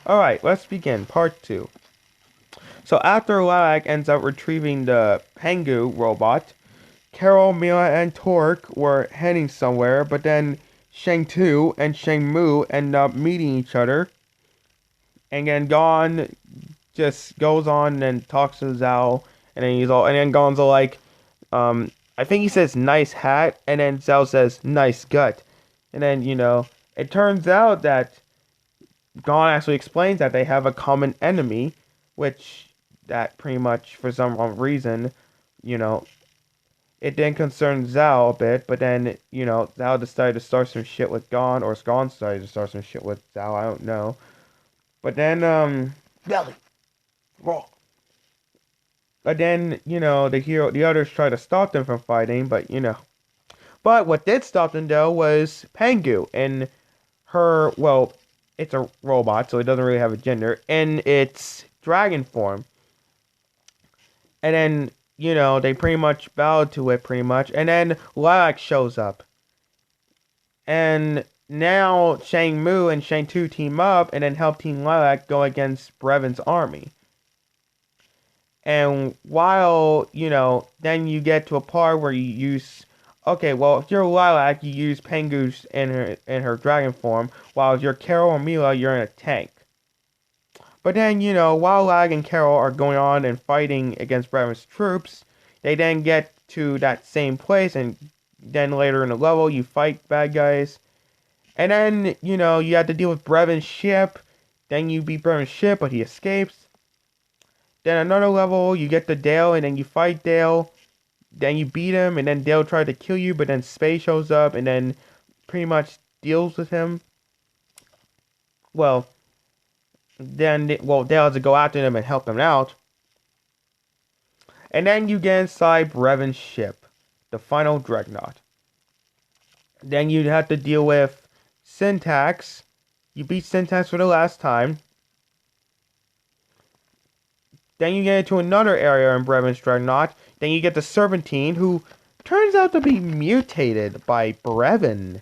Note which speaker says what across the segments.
Speaker 1: Alright, let's begin. Part 2. So after Lag ends up retrieving the Pengu robot, Carol, Mila, and Torque were heading somewhere, but then Shang Tu and Shang Mu end up meeting each other, and then Gon just goes on and talks to Zhao, and then Gon's all like, I think he says nice hat, and then Zhao says nice gut, and then it turns out that Gon actually explains that they have a common enemy, which that pretty much for some wrong reason, you know, it then concerned Zhao a bit, but then, Zhao decided to start some shit with Gon, or Gon decided to start some shit with Zhao, I don't know. But then, Belly, raw. But then, the others try to stop them from fighting, but. But what did stop them, though, was Pangu, and well, it's a robot, so it doesn't really have a gender, in its dragon form. And then, they pretty much bowed to it, pretty much. And then Lilac shows up. And now Shang Mu and Shang Tu team up and then help Team Lilac go against Brevin's army. And while, then you get to a part where you use... Okay, well, if you're Lilac, you use Pengu's in her dragon form, while if you're Carol or Mila, you're in a tank. But then, while Lag and Carol are going on and fighting against Brevin's troops, they then get to that same place, and then later in the level, you fight bad guys. And then, you have to deal with Brevin's ship. Then you beat Brevin's ship, but he escapes. Then another level, you get to Dale, and then you fight Dale. Then you beat him, and then Dale tried to kill you, but then Space shows up, and then pretty much deals with him. Well, Dale has to go after them and help them out. And then you get inside Brevin's ship, the final dreadnought. Then you have to deal with Syntax. You beat Syntax for the last time. Then you get into another area in Brevin's dreadnought. Then you get the Serpentine, who turns out to be mutated by Brevin.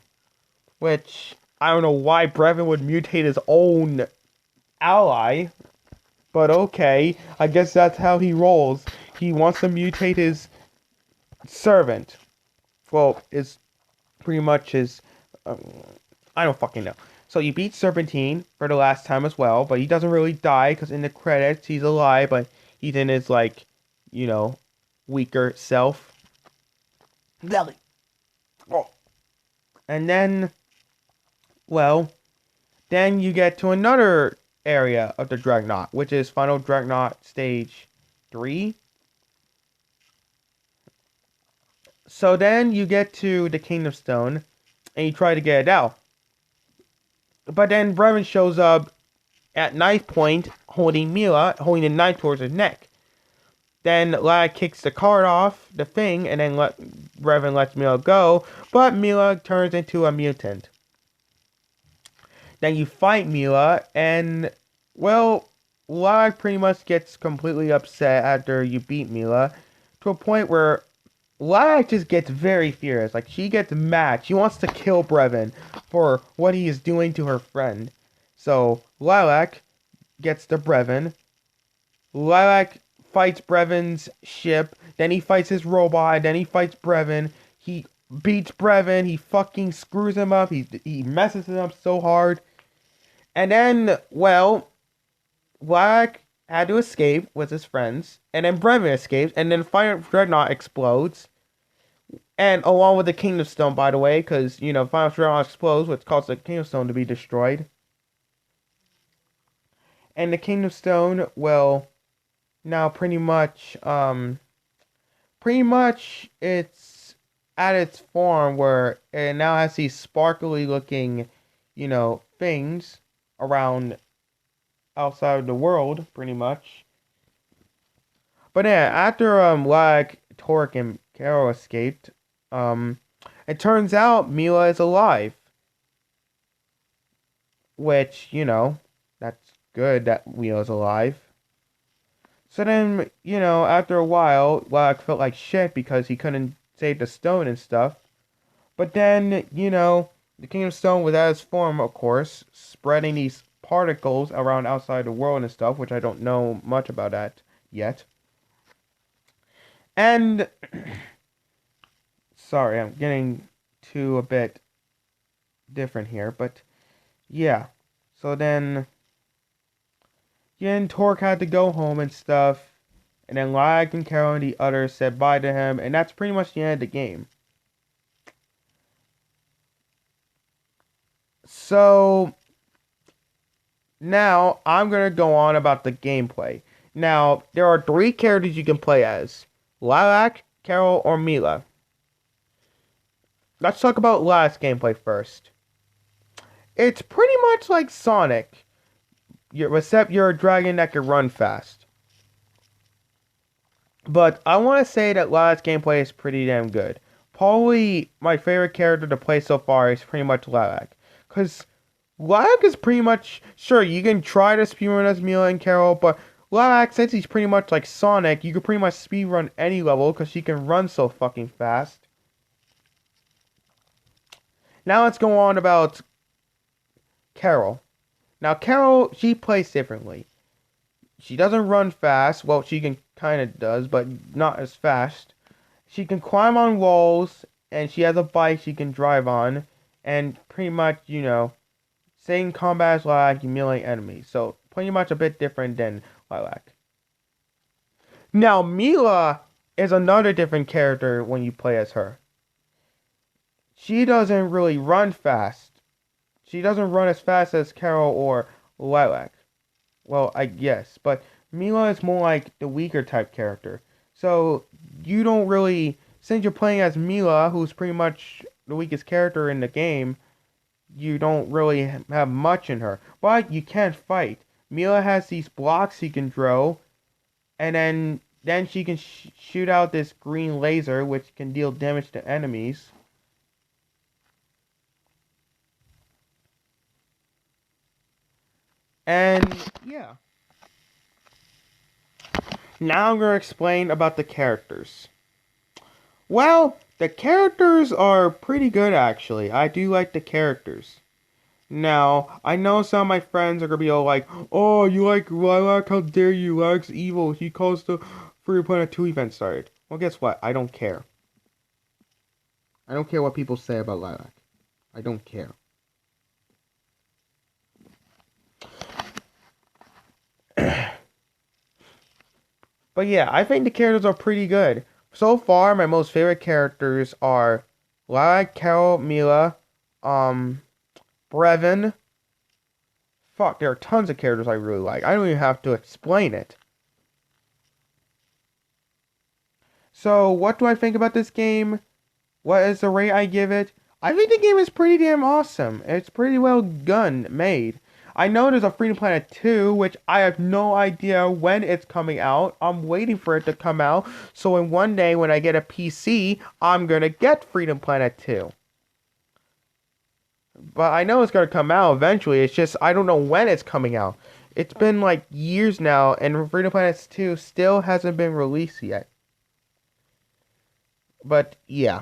Speaker 1: Which, I don't know why Brevin would mutate his own ally, but okay, I guess that's how he rolls. He wants to mutate his servant. Well, it's pretty much his. I don't fucking know. So you beat Serpentine for the last time as well, but he doesn't really die because in the credits he's alive, but he's in his weaker self. Belly. Oh. And then, well, then you get to another area of the Dreadnought, which is Final Dreadnought Stage 3. So then you get to the Kingdom Stone, and you try to get it out. But then Brevin shows up at knife point, holding the knife towards his neck. Then Lag kicks the card off the thing, and then Brevin lets Mila go, but Mila turns into a mutant. Then you fight Mila, and, well, Lag pretty much gets completely upset after you beat Mila, to a point where Lag just gets very furious. Like, she gets mad. She wants to kill Brevin for what he is doing to her friend. So, Lilac gets to Brevin. Lilac fights Brevin's ship. Then he fights his robot. Then he fights Brevin. He beats Brevin. He fucking screws him up. He messes him up so hard. And then, well, Lilac had to escape with his friends. And then Brevin escapes. And then Final Dreadnought explodes. And along with the Kingdom Stone, by the way, because, Final Dreadnought explodes, which causes the Kingdom Stone to be destroyed. And the Kingdom Stone, well, now pretty much it's at its form where it now has these sparkly looking, things around outside of the world, pretty much. But yeah, after Lag, Torque, and Carol escaped, it turns out Mila is alive. Which, that's good that Mila's alive. So then, after a while, Lag felt like shit because he couldn't save the stone and stuff. But then, the Kingdom Stone was at its form, of course, spreading these particles around outside the world and stuff, which I don't know much about that yet. And sorry, I'm getting to a bit different here, but yeah. So then, yeah, and Torque had to go home and stuff, and then Lag and Carol and the others said bye to him, and that's pretty much the end of the game. So now I'm gonna go on about the gameplay. Now there are 3 characters you can play as: Lilac, Carol, or Mila. Let's talk about Lilac's gameplay first. It's pretty much like Sonic, except you're a dragon that can run fast. But I want to say that Lilac's gameplay is pretty damn good. Probably my favorite character to play so far is pretty much Lilac. Because Lilac is pretty much, sure, you can try to speedrun as Mila and Carol, but Lilac, since he's pretty much like Sonic, you can pretty much speedrun any level because she can run so fucking fast. Now let's go on about Carol. Now Carol, she plays differently. She doesn't run fast. Well, she can kind of does, but not as fast. She can climb on walls, and she has a bike she can drive on, and pretty much, same combat as Lilac, humiliate enemies. So pretty much a bit different than Lilac. Now Mila is another different character when you play as her. She doesn't really run fast. She doesn't run as fast as Carol or Lilac. Well, I guess, but Mila is more like the weaker type character. So you don't really, since you're playing as Mila, who's pretty much the weakest character in the game, you don't really have much in her. But you can fight. Mila has these blocks she can throw, and then she can shoot out this green laser, which can deal damage to enemies. And yeah. Now I'm going to explain about the characters. Well, the characters are pretty good actually. I do like the characters. Now, I know some of my friends are going to be all like, oh, you like Lilac? How dare you? Lilac's evil. He caused the Free Planet 2 event started. Well, guess what? I don't care. I don't care what people say about Lilac. I don't care. But yeah, I think the characters are pretty good. So far, my most favorite characters are Lilac, Carol, Mila, Brevin. Fuck, there are tons of characters I really like. I don't even have to explain it. So, what do I think about this game? What is the rate I give it? I think the game is pretty damn awesome. It's pretty well made. I know there's a Freedom Planet 2, which I have no idea when it's coming out. I'm waiting for it to come out, so in one day when I get a PC, I'm gonna get Freedom Planet 2. But I know it's gonna come out eventually, it's just I don't know when it's coming out. It's been like years now, and Freedom Planet 2 still hasn't been released yet. But yeah.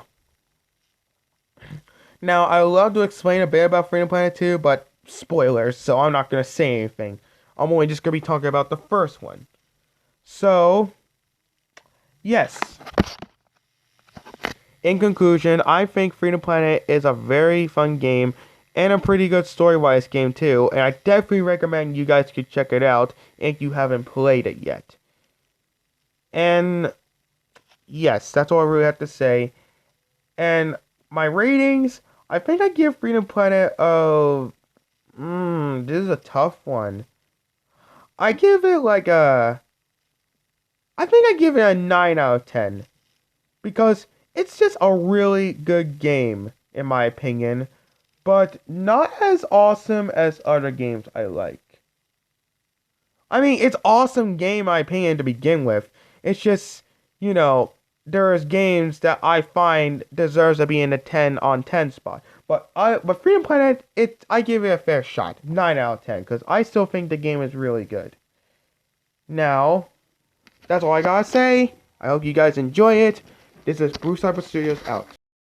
Speaker 1: Now, I would love to explain a bit about Freedom Planet 2, but spoilers, so I'm not going to say anything. I'm only just going to be talking about the first one. So, yes. In conclusion, I think Freedom Planet is a very fun game and a pretty good story-wise game too, and I definitely recommend you guys could check it out if you haven't played it yet. And yes, that's all I really have to say. And my ratings, I think I give Freedom Planet this is a tough one. I give it like I think I give it a 9 out of 10. Because it's just a really good game, in my opinion. But not as awesome as other games I like. I mean, it's awesome game, in my opinion, to begin with. It's just, there's games that I find deserves to be in the 10 on 10 spot. But Freedom Planet, I give it a fair shot. 9 out of 10. Because I still think the game is really good. Now, that's all I gotta say. I hope you guys enjoy it. This is Bruce Harper Studios out.